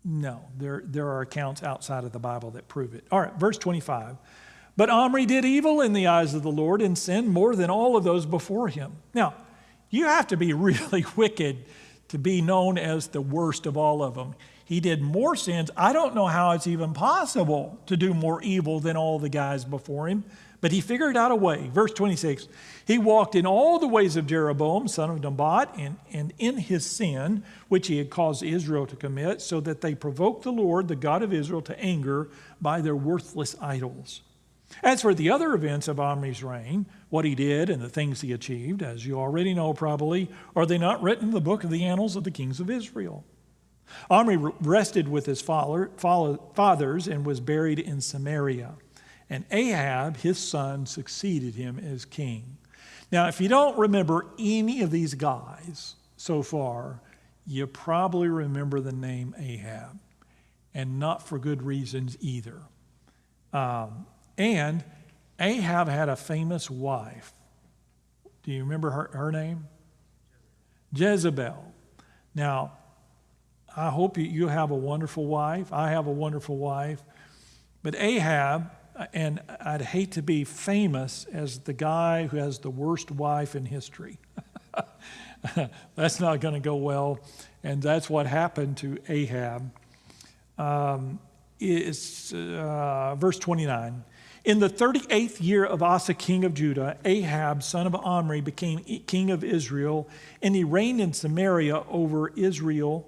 No, there are accounts outside of the Bible that prove it. All right, verse 25. But Omri did evil in the eyes of the Lord and sinned more than all of those before him. Now, you have to be really wicked to be known as the worst of all of them. He did more sins. I don't know how it's even possible to do more evil than all the guys before him, but he figured out a way. Verse 26, he walked in all the ways of Jeroboam, son of Nebat, and in his sin, which he had caused Israel to commit, so that they provoked the Lord, the God of Israel, to anger by their worthless idols. As for the other events of Omri's reign, what he did and the things he achieved, as you already know probably, are they not written in the book of the annals of the kings of Israel? Omri rested with his fathers and was buried in Samaria. And Ahab, his son, succeeded him as king. Now, if you don't remember any of these guys so far, you probably remember the name Ahab, and not for good reasons either. And Ahab had a famous wife. Do you remember her name? Jezebel. Now, I hope you have a wonderful wife. I have a wonderful wife. But Ahab, and I'd hate to be famous as the guy who has the worst wife in history. That's not going to go well. And that's what happened to Ahab. Verse 29. In the 38th year of Asa, king of Judah, Ahab, son of Omri, became king of Israel, and he reigned in Samaria over Israel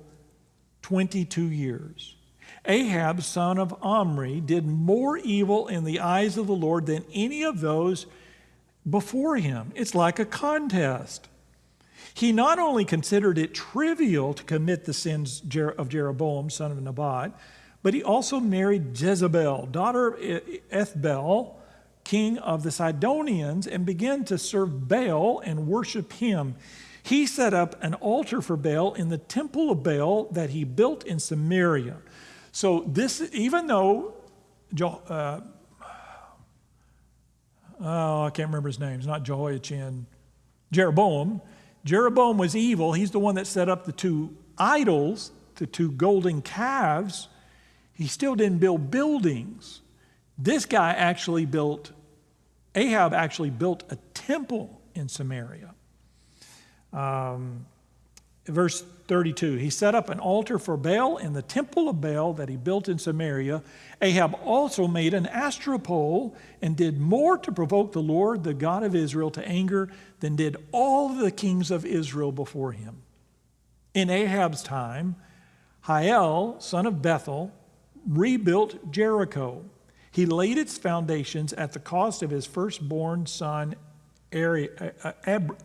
22 years. Ahab, son of Omri, did more evil in the eyes of the Lord than any of those before him. It's like a contest. He not only considered it trivial to commit the sins of Jeroboam, son of Nebat, but he also married Jezebel, daughter of Ethbaal, king of the Sidonians, and began to serve Baal and worship him. He set up an altar for Baal in the temple of Baal that he built in Samaria. So this, even though, I can't remember his name. It's not Jehoiachin. Jeroboam. Jeroboam was evil. He's the one that set up the two idols, the two golden calves. He still didn't build buildings. This guy actually Ahab actually built a temple in Samaria. Verse 32, he set up an altar for Baal in the temple of Baal that he built in Samaria. Ahab also made an Asherah pole and did more to provoke the Lord, the God of Israel, to anger than did all the kings of Israel before him. In Ahab's time, Hiel, son of Bethel, rebuilt Jericho. He laid its foundations at the cost of his firstborn son Abiram,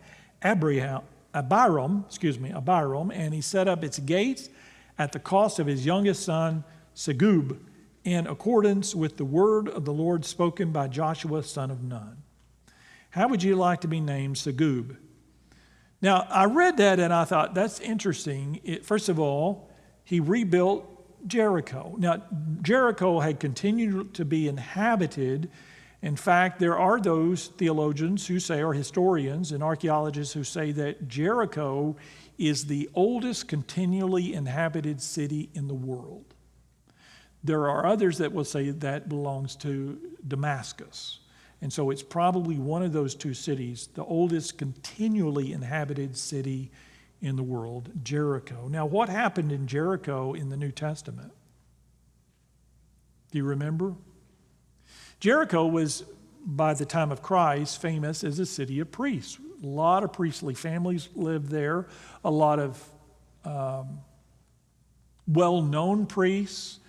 and he set up its gates at the cost of his youngest son Segub, in accordance with the word of the Lord spoken by Joshua, son of Nun. How would you like to be named Segub? Now, I read that and I thought, that's interesting. First of all, he rebuilt Jericho. Now, Jericho had continued to be inhabited. In fact, there are those theologians who say, or historians and archaeologists who say that Jericho is the oldest continually inhabited city in the world. There are others that will say that belongs to Damascus. And so it's probably one of those two cities, the oldest continually inhabited city in the world, Jericho. Now, what happened in Jericho in the New Testament? Do you remember? Jericho was, by the time of Christ, famous as a city of priests. A lot of priestly families lived there. A lot of well-known priests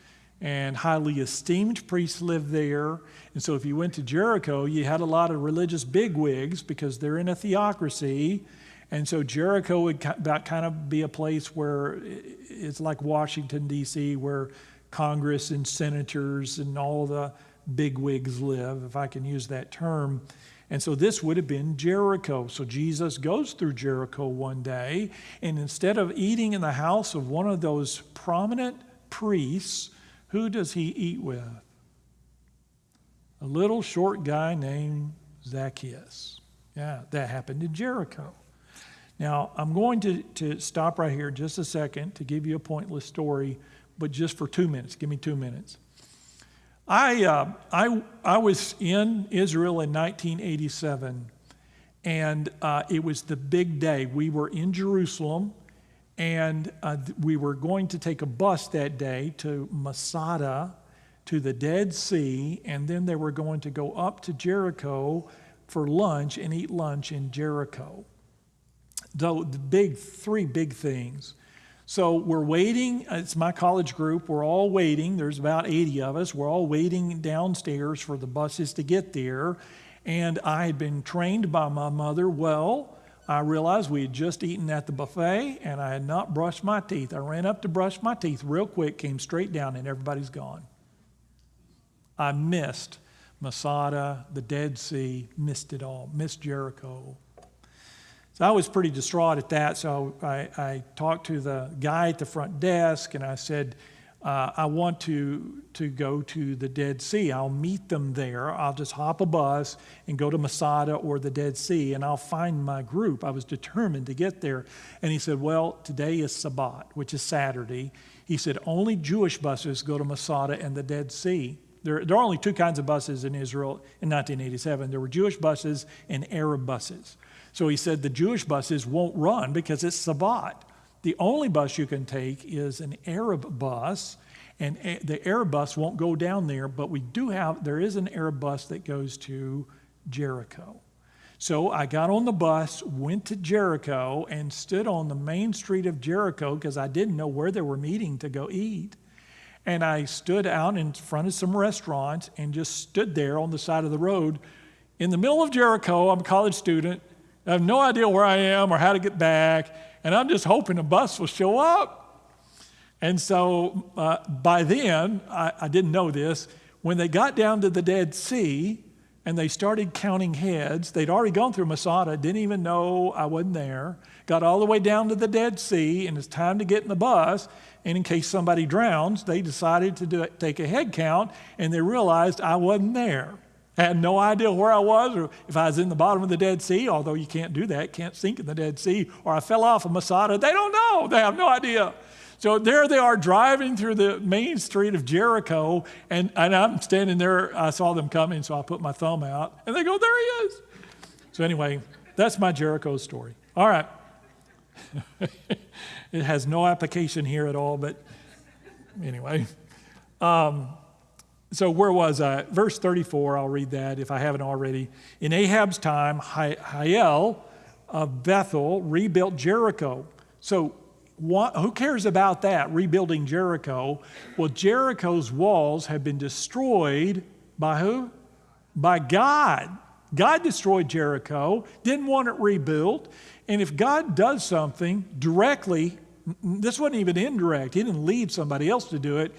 and highly esteemed priests lived there. And so if you went to Jericho, you had a lot of religious bigwigs because they're in a theocracy. And so Jericho would kind of be a place where it's like Washington, D.C., where Congress and senators and all the bigwigs live, if I can use that term. And so this would have been Jericho. So Jesus goes through Jericho one day, and instead of eating in the house of one of those prominent priests, who does he eat with? A little short guy named Zacchaeus. Yeah, that happened in Jericho. Now, I'm going to stop right here just a second to give you a pointless story, but just for 2 minutes. Give me 2 minutes. I was in Israel in 1987, and it was the big day. We were in Jerusalem, and we were going to take a bus that day to Masada, to the Dead Sea, and then they were going to go up to Jericho for lunch and eat lunch in Jericho. So three big things. So we're waiting. It's my college group. We're all waiting. There's about 80 of us. We're all waiting downstairs for the buses to get there. And I had been trained by my mother well. I realized we had just eaten at the buffet, and I had not brushed my teeth. I ran up to brush my teeth real quick, came straight down, and everybody's gone. I missed Masada, the Dead Sea, missed it all, missed Jericho. So I was pretty distraught at that, so I talked to the guy at the front desk, and I said, I want to go to the Dead Sea. I'll meet them there. I'll just hop a bus and go to Masada or the Dead Sea, and I'll find my group. I was determined to get there. And he said, well, today is Sabbat, which is Saturday. He said, only Jewish buses go to Masada and the Dead Sea. There are only two kinds of buses in Israel in 1987. There were Jewish buses and Arab buses. So he said the Jewish buses won't run because it's Sabbat. The only bus you can take is an Arab bus, and the Arab bus won't go down there, but there is an Arab bus that goes to Jericho. So I got on the bus, went to Jericho, and stood on the main street of Jericho because I didn't know where they were meeting to go eat. And I stood out in front of some restaurants and just stood there on the side of the road. In the middle of Jericho, I'm a college student. I have no idea where I am or how to get back, and I'm just hoping a bus will show up. And so by then, I didn't know this, when they got down to the Dead Sea and they started counting heads, they'd already gone through Masada, didn't even know I wasn't there, got all the way down to the Dead Sea, and it's time to get in the bus, and in case somebody drowns, they decided to take a head count, and they realized I wasn't there. I had no idea where I was or if I was in the bottom of the Dead Sea, although you can't do that, can't sink in the Dead Sea, or I fell off of Masada. They don't know. They have no idea. So there they are driving through the main street of Jericho, and I'm standing there. I saw them coming, so I put my thumb out, and they go, there he is. So anyway, that's my Jericho story. All right. It has no application here at all, but anyway. So where was I? Verse 34, I'll read that if I haven't already. In Ahab's time, Hiel of Bethel rebuilt Jericho. So who cares about that, rebuilding Jericho? Well, Jericho's walls have been destroyed by who? By God. God destroyed Jericho, didn't want it rebuilt. And if God does something directly, this wasn't even indirect. He didn't lead somebody else to do it.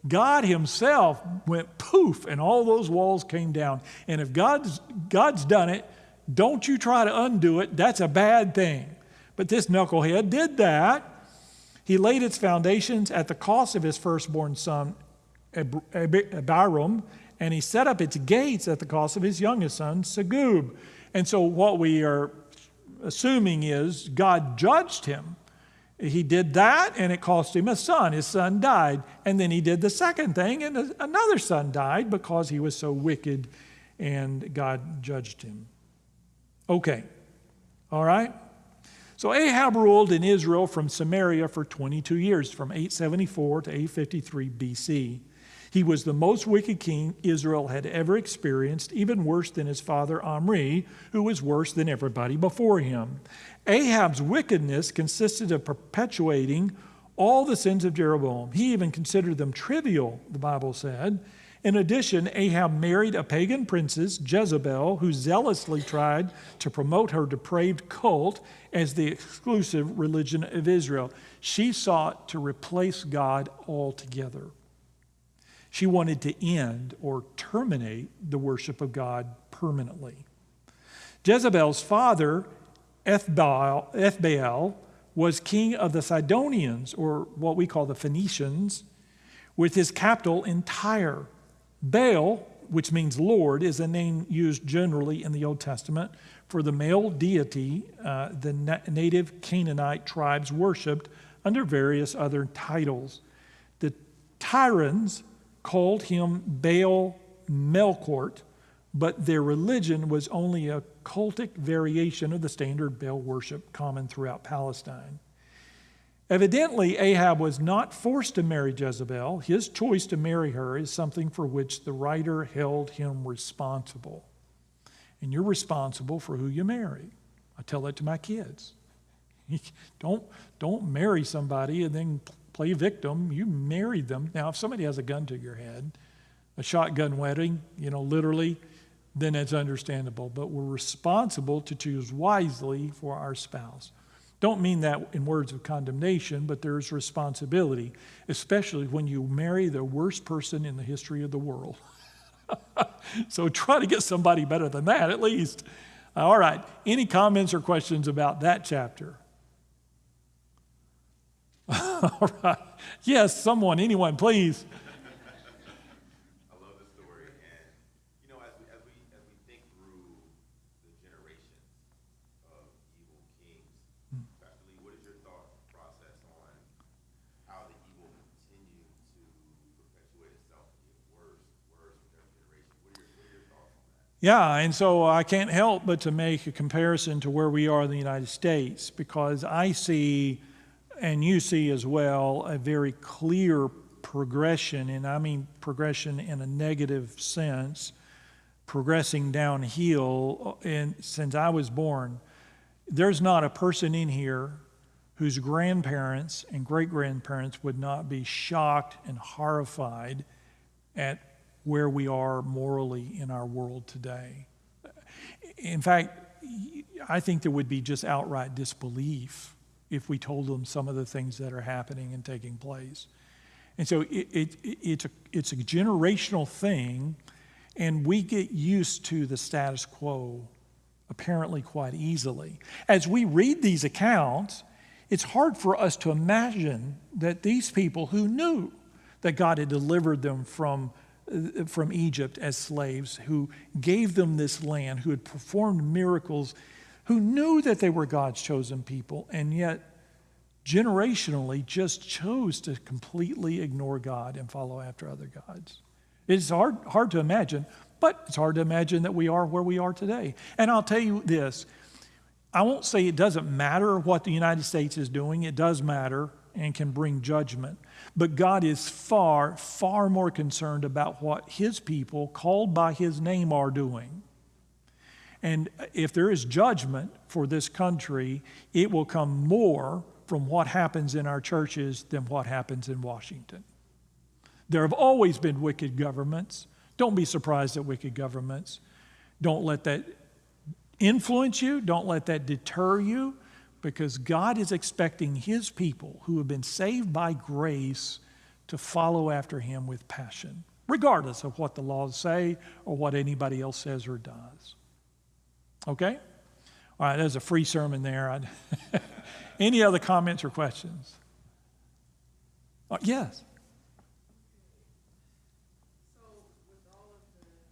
God himself went poof, and all those walls came down. And if God's done it, don't you try to undo it. That's a bad thing. But this knucklehead did that. He laid its foundations at the cost of his firstborn son, Abiram, and he set up its gates at the cost of his youngest son, Segub. And so what we are assuming is God judged him. He did that, and it cost him a son. His son died. And then he did the second thing, and another son died because he was so wicked, and God judged him. Okay. All right? So Ahab ruled in Israel from Samaria for 22 years, from 874 to 853 BC. He was the most wicked king Israel had ever experienced, even worse than his father Omri, who was worse than everybody before him. Ahab's wickedness consisted of perpetuating all the sins of Jeroboam. He even considered them trivial, the Bible said. In addition, Ahab married a pagan princess, Jezebel, who zealously tried to promote her depraved cult as the exclusive religion of Israel. She sought to replace God altogether. She wanted to end or terminate the worship of God permanently. Jezebel's father, Ethbaal, was king of the Sidonians, or what we call the Phoenicians, with his capital in Tyre. Baal, which means Lord, is a name used generally in the Old Testament for the male deity the native Canaanite tribes worshipped under various other titles. The Tyrans called him Baal Melkort, but their religion was only a cultic variation of the standard Baal worship common throughout Palestine. Evidently, Ahab was not forced to marry Jezebel. His choice to marry her is something for which the writer held him responsible. And you're responsible for who you marry. I tell that to my kids. Don't marry somebody and then play victim. You married them. Now, if somebody has a gun to your head, a shotgun wedding, literally, then it's understandable. But we're responsible to choose wisely for our spouse. Don't mean that in words of condemnation, but there's responsibility, especially when you marry the worst person in the history of the world. So try to get somebody better than that, at least. All right. Any comments or questions about that chapter? All right. Yes, anyone, please. I love the story, and as we think through the generations of evil kings, Pastor Lee, what is your thought process on how the evil continued to perpetuate itself and get worse with every generation? What are your thoughts on that? Yeah, and so I can't help but to make a comparison to where we are in the United States, because I see, and you see as well, a very clear progression, and I mean progression in a negative sense, progressing downhill. And since I was born, there's not a person in here whose grandparents and great-grandparents would not be shocked and horrified at where we are morally in our world today. In fact, I think there would be just outright disbelief if we told them some of the things that are happening and taking place. And so it's a generational thing, and we get used to the status quo apparently quite easily. As we read these accounts, it's hard for us to imagine that these people who knew that God had delivered them from Egypt as slaves, who gave them this land, who had performed miracles, who knew that they were God's chosen people, and yet generationally just chose to completely ignore God and follow after other gods. It's hard to imagine, but it's hard to imagine that we are where we are today. And I'll tell you this, I won't say it doesn't matter what the United States is doing. It does matter and can bring judgment. But God is far, far more concerned about what his people called by his name are doing. And if there is judgment for this country, it will come more from what happens in our churches than what happens in Washington. There have always been wicked governments. Don't be surprised at wicked governments. Don't let that influence you. Don't let that deter you, because God is expecting his people who have been saved by grace to follow after him with passion, regardless of what the laws say or what anybody else says or does. Okay? All right, there's a free sermon there. Any other comments or questions? Yes. So with all of the kings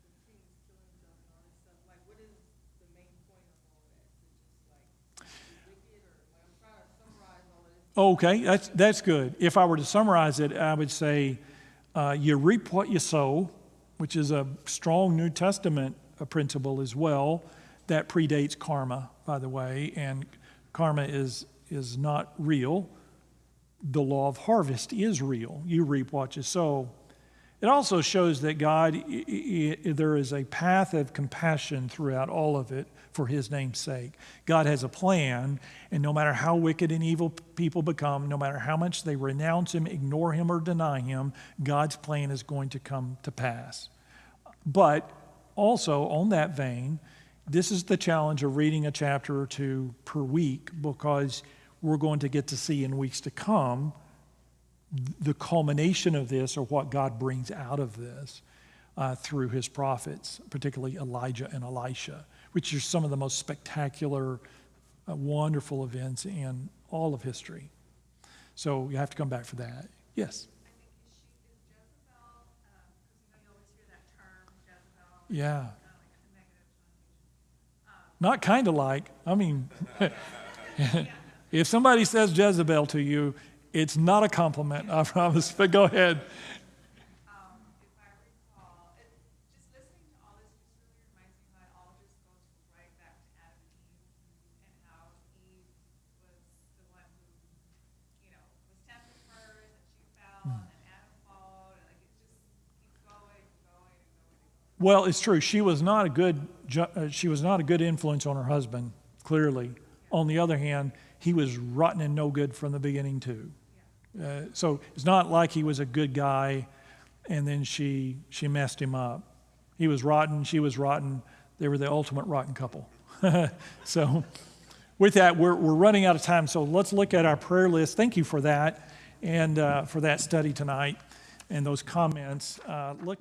killing each other and all this stuff, like what is the main point of all that? Is it just like wicked, or like I'm trying to summarize all of this? Okay, that's good. If I were to summarize it, I would say you reap what you sow, which is a strong New Testament principle as well. That predates karma, by the way, and karma is not real. The law of harvest is real. You reap what you sow. It also shows that God, there is a path of compassion throughout all of it for his name's sake. God has a plan, and no matter how wicked and evil people become, no matter how much they renounce him, ignore him, or deny him, God's plan is going to come to pass. But also, on that vein, this is the challenge of reading a chapter or two per week, because we're going to get to see in weeks to come the culmination of this, or what God brings out of this through his prophets, particularly Elijah and Elisha. which are some of the most spectacular, wonderful events in all of history. So you have to come back for that. Yes? I think is Jezebel, because you always hear that term, Jezebel. Yeah. Like a negative connotation. Not kind of like. I mean, if somebody says Jezebel to you, it's not a compliment, I promise. But go ahead. If I recall, just listening to all this just really reminds me how it all just goes right back to Adam and Eve, and how Eve was the one who, was tempted first, and she fell, and then Adam followed, and like it just keeps going and going and going and going. Well, it's true. She was not a good influence on her husband, clearly. On the other hand, he was rotten and no good from the beginning too. So it's not like he was a good guy and then she messed him up. He was rotten, she was rotten. They were the ultimate rotten couple. So with that, we're running out of time. So let's look at our prayer list. Thank you for that and for that study tonight and those comments. Look.